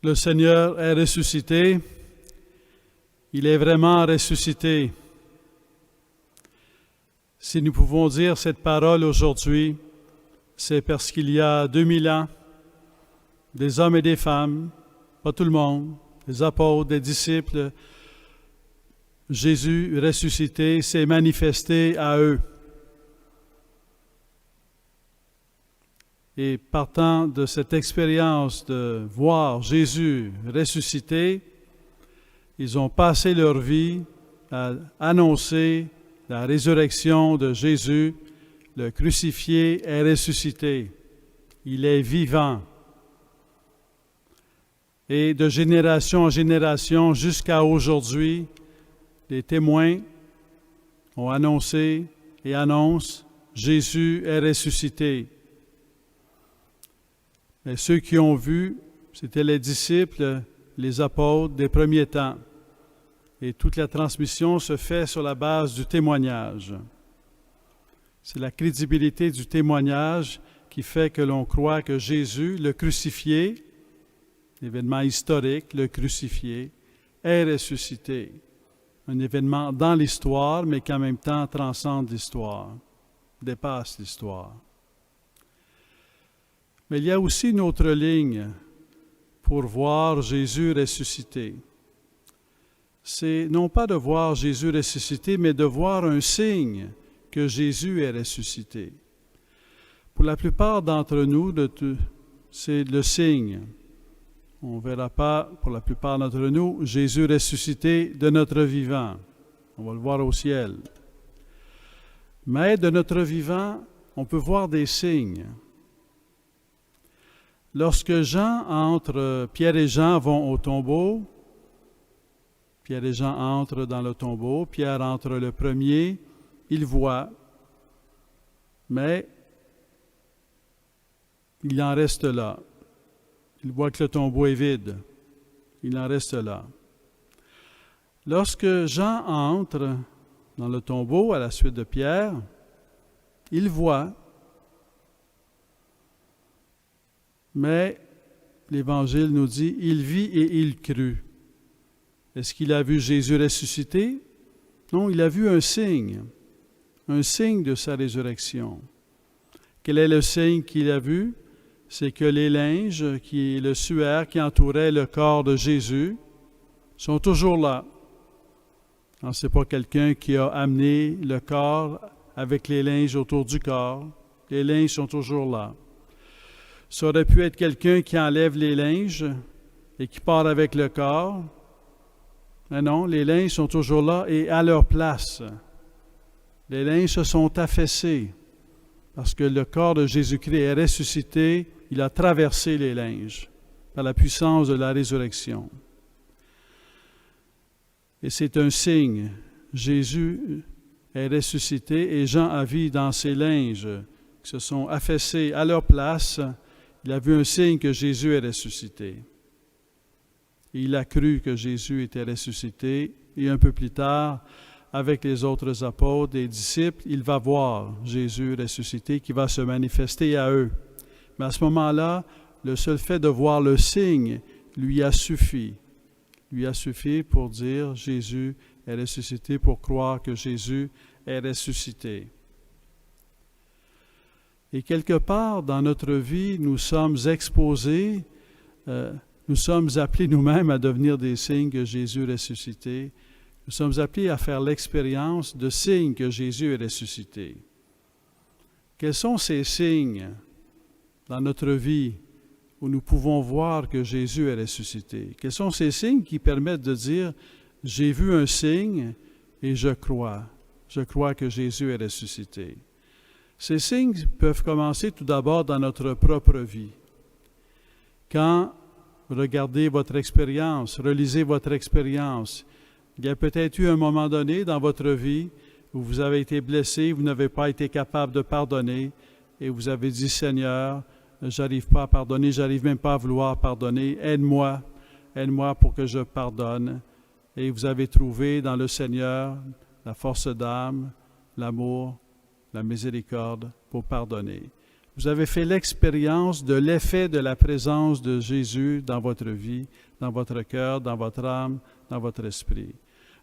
Le Seigneur est ressuscité. Il est vraiment ressuscité. Si nous pouvons dire cette parole aujourd'hui, c'est parce qu'il y a 2000 ans, des hommes et des femmes, pas tout le monde, des apôtres, des disciples, Jésus ressuscité s'est manifesté à eux. Et partant de cette expérience de voir Jésus ressuscité, ils ont passé leur vie à annoncer la résurrection de Jésus. Le crucifié est ressuscité. Il est vivant. Et de génération en génération jusqu'à aujourd'hui, les témoins ont annoncé et annoncent Jésus est ressuscité. Et ceux qui ont vu, c'était les disciples, les apôtres des premiers temps. Et toute la transmission se fait sur la base du témoignage. C'est la crédibilité du témoignage qui fait que l'on croit que Jésus, le crucifié, l'événement historique, le crucifié, est ressuscité. Un événement dans l'histoire, mais qui en même temps transcende l'histoire, dépasse l'histoire. Mais il y a aussi une autre ligne pour voir Jésus ressuscité. C'est non pas de voir Jésus ressuscité, mais de voir un signe que Jésus est ressuscité. Pour la plupart d'entre nous, c'est le signe. On ne verra pas, pour la plupart d'entre nous, Jésus ressuscité de notre vivant. On va le voir au ciel. Mais de notre vivant, on peut voir des signes. Lorsque Pierre et Jean vont au tombeau, Pierre et Jean entrent dans le tombeau, Pierre entre le premier, il voit, mais il en reste là. Il voit que le tombeau est vide. Il en reste là. Lorsque Jean entre dans le tombeau à la suite de Pierre, il voit, mais l'Évangile nous dit, il vit et il crut. Est-ce qu'il a vu Jésus ressuscité? Non, il a vu un signe de sa résurrection. Quel est le signe qu'il a vu? C'est que les linges, le suaire qui entourait le corps de Jésus, sont toujours là. Ce n'est pas quelqu'un qui a amené le corps avec les linges autour du corps. Les linges sont toujours là. Ça aurait pu être quelqu'un qui enlève les linges et qui part avec le corps. Mais non, les linges sont toujours là et à leur place. Les linges se sont affaissés parce que le corps de Jésus-Christ est ressuscité. Il a traversé les linges par la puissance de la résurrection. Et c'est un signe. Jésus est ressuscité et Jean a vu dans ses linges qui se sont affaissés à leur place. Il a vu un signe que Jésus est ressuscité. Et il a cru que Jésus était ressuscité. Et un peu plus tard, avec les autres apôtres et disciples, il va voir Jésus ressuscité qui va se manifester à eux. Mais à ce moment-là, le seul fait de voir le signe lui a suffi. Lui a suffi pour dire Jésus est ressuscité, pour croire que Jésus est ressuscité. Et quelque part dans notre vie, nous sommes exposés, nous sommes appelés nous-mêmes à devenir des signes que Jésus est ressuscité. Nous sommes appelés à faire l'expérience de signes que Jésus est ressuscité. Quels sont ces signes dans notre vie où nous pouvons voir que Jésus est ressuscité? Quels sont ces signes qui permettent de dire « J'ai vu un signe et je crois que Jésus est ressuscité ». Ces signes peuvent commencer tout d'abord dans notre propre vie. Quand vous regardez votre expérience, relisez votre expérience, il y a peut-être eu un moment donné dans votre vie où vous avez été blessé, vous n'avez pas été capable de pardonner et vous avez dit « Seigneur, j'arrive pas à pardonner, j'arrive même pas à vouloir pardonner, aide-moi pour que je pardonne. » Et vous avez trouvé dans le Seigneur la force d'âme, l'amour, la miséricorde pour pardonner. vous avez fait l'expérience de l'effet de la présence de Jésus dans votre vie, dans votre cœur, dans votre âme, dans votre esprit.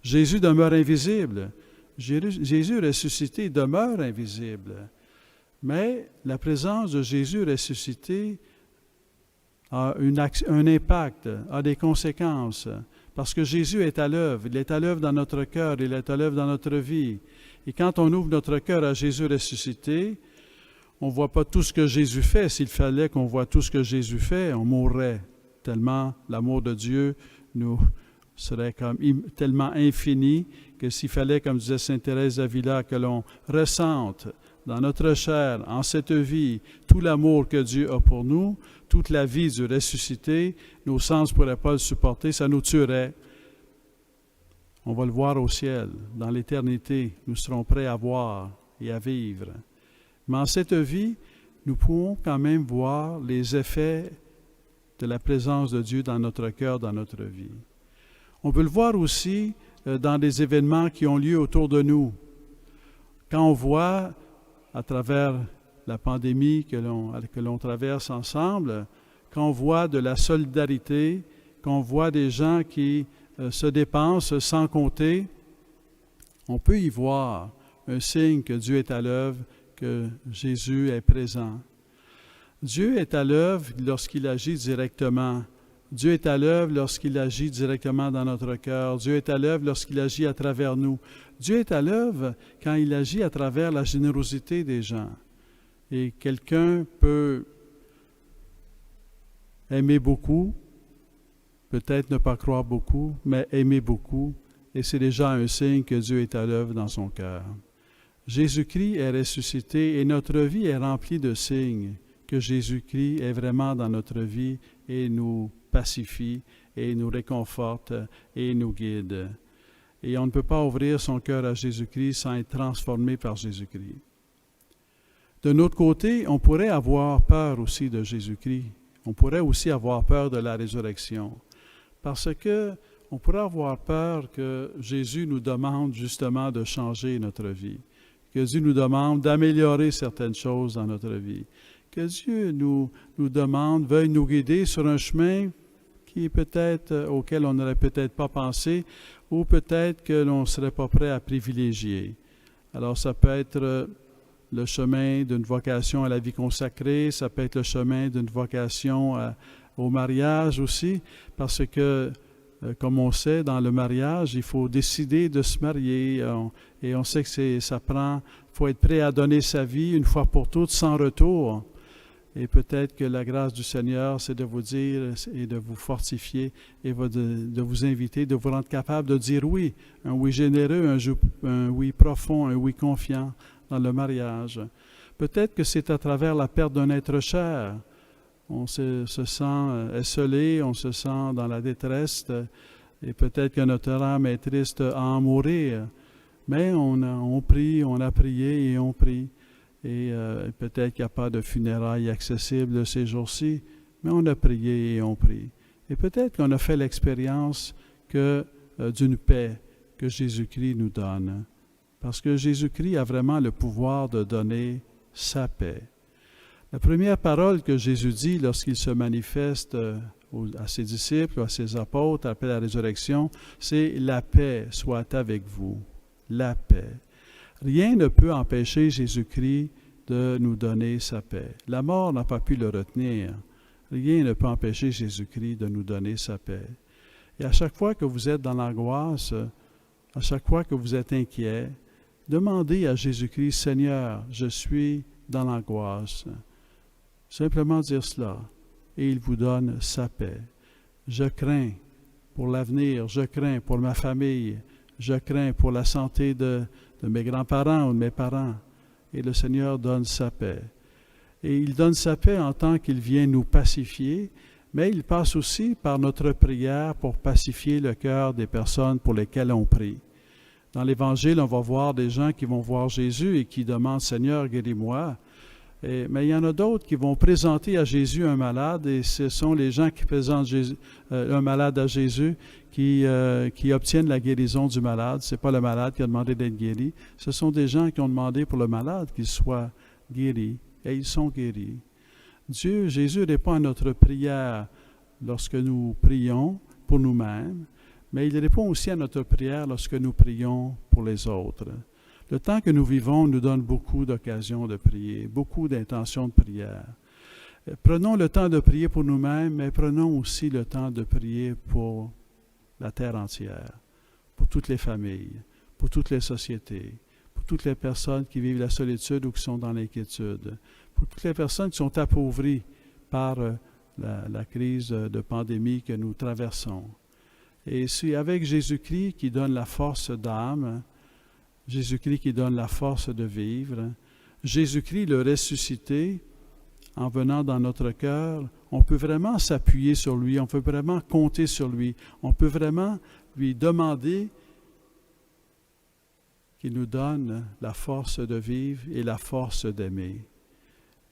Jésus demeure invisible. Jésus ressuscité demeure invisible. Mais la présence de Jésus ressuscité a un impact, a des conséquences. Parce que Jésus est à l'œuvre. Il est à l'œuvre dans notre cœur, il est à l'œuvre dans notre vie. Et quand on ouvre notre cœur à Jésus ressuscité, on ne voit pas tout ce que Jésus fait. S'il fallait qu'on voit tout ce que Jésus fait, on mourrait. Tellement l'amour de Dieu nous serait tellement infini que s'il fallait, comme disait Sainte Thérèse d'Avila, que l'on ressente dans notre chair, en cette vie, tout l'amour que Dieu a pour nous, toute la vie du ressuscité, nos sens ne pourraient pas le supporter, ça nous tuerait. On va le voir au ciel, dans l'éternité, nous serons prêts à voir et à vivre. Mais en cette vie, nous pouvons quand même voir les effets de la présence de Dieu dans notre cœur, dans notre vie. On peut le voir aussi dans des événements qui ont lieu autour de nous. Quand on voit, à travers la pandémie que l'on traverse ensemble, quand on voit de la solidarité, quand on voit des gens qui se dépensent sans compter, on peut y voir un signe que Dieu est à l'œuvre, que Jésus est présent. Dieu est à l'œuvre lorsqu'il agit directement. Dieu est à l'œuvre lorsqu'il agit directement dans notre cœur. Dieu est à l'œuvre lorsqu'il agit à travers nous. Dieu est à l'œuvre quand il agit à travers la générosité des gens. Et quelqu'un peut aimer beaucoup, peut-être ne pas croire beaucoup, mais aimer beaucoup, et c'est déjà un signe que Dieu est à l'œuvre dans son cœur. Jésus-Christ est ressuscité et notre vie est remplie de signes que Jésus-Christ est vraiment dans notre vie et nous pacifie et nous réconforte et nous guide. Et on ne peut pas ouvrir son cœur à Jésus-Christ sans être transformé par Jésus-Christ. D'un autre côté, on pourrait avoir peur aussi de Jésus-Christ. On pourrait aussi avoir peur de la résurrection. Parce que on pourrait avoir peur que Jésus nous demande justement de changer notre vie. Que Dieu nous demande d'améliorer certaines choses dans notre vie. Que Dieu nous demande, veuille nous guider sur un chemin qui est peut-être auquel on n'aurait peut-être pas pensé ou peut-être que l'on ne serait pas prêt à privilégier. Alors ça peut être le chemin d'une vocation à la vie consacrée, ça peut être le chemin d'une vocation au mariage aussi, parce que, comme on sait, dans le mariage, il faut décider de se marier et on sait que il faut être prêt à donner sa vie une fois pour toutes sans retour. Et peut-être que la grâce du Seigneur, c'est de vous dire et de vous fortifier et de vous inviter, de vous rendre capable de dire oui, un oui généreux, un oui profond, un oui confiant dans le mariage. Peut-être que c'est à travers la perte d'un être cher. On se sent esselé, on se sent dans la détresse et peut-être que notre âme est triste à en mourir. Mais on prie, on a prié et on prie. Et peut-être qu'il n'y a pas de funérailles accessibles ces jours-ci, mais on a prié et on prie. Et peut-être qu'on a fait l'expérience d'une paix que Jésus-Christ nous donne. Parce que Jésus-Christ a vraiment le pouvoir de donner sa paix. La première parole que Jésus dit lorsqu'il se manifeste à ses disciples, à ses apôtres, après la résurrection, c'est « La paix soit avec vous ». La paix. Rien ne peut empêcher Jésus-Christ de nous donner sa paix. La mort n'a pas pu le retenir. Rien ne peut empêcher Jésus-Christ de nous donner sa paix. Et à chaque fois que vous êtes dans l'angoisse, à chaque fois que vous êtes inquiet, demandez à Jésus-Christ, « Seigneur, je suis dans l'angoisse. » Simplement dire cela, et il vous donne sa paix. Je crains pour l'avenir, je crains pour ma famille, je crains pour la santé de mes grands-parents ou de mes parents. Et le Seigneur donne sa paix. Et il donne sa paix en tant qu'il vient nous pacifier, mais il passe aussi par notre prière pour pacifier le cœur des personnes pour lesquelles on prie. Dans l'Évangile, on va voir des gens qui vont voir Jésus et qui demandent « Seigneur, guéris-moi ». Mais il y en a d'autres qui vont présenter à Jésus un malade, et ce sont les gens qui présentent un malade à Jésus qui obtiennent la guérison du malade. Ce n'est pas le malade qui a demandé d'être guéri. Ce sont des gens qui ont demandé pour le malade qu'il soit guéri. et ils sont guéris. Jésus répond à notre prière lorsque nous prions pour nous-mêmes, mais il répond aussi à notre prière lorsque nous prions pour les autres. Le temps que nous vivons nous donne beaucoup d'occasions de prier, beaucoup d'intentions de prière. Prenons le temps de prier pour nous-mêmes, mais prenons aussi le temps de prier pour la terre entière, pour toutes les familles, pour toutes les sociétés, pour toutes les personnes qui vivent la solitude ou qui sont dans l'inquiétude, pour toutes les personnes qui sont appauvries par la crise de pandémie que nous traversons. Et c'est avec Jésus-Christ qui donne la force d'âme, Jésus-Christ qui donne la force de vivre, Jésus-Christ le ressuscité, en venant dans notre cœur, on peut vraiment s'appuyer sur lui, on peut vraiment compter sur lui, on peut vraiment lui demander qu'il nous donne la force de vivre et la force d'aimer.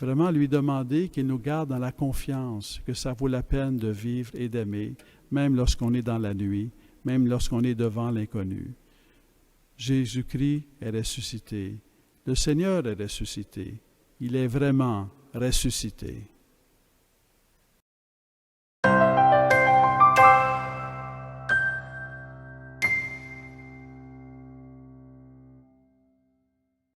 Vraiment lui demander qu'il nous garde dans la confiance, que ça vaut la peine de vivre et d'aimer, même lorsqu'on est dans la nuit, même lorsqu'on est devant l'inconnu. Jésus-Christ est ressuscité. Le Seigneur est ressuscité. Il est vraiment ressuscité.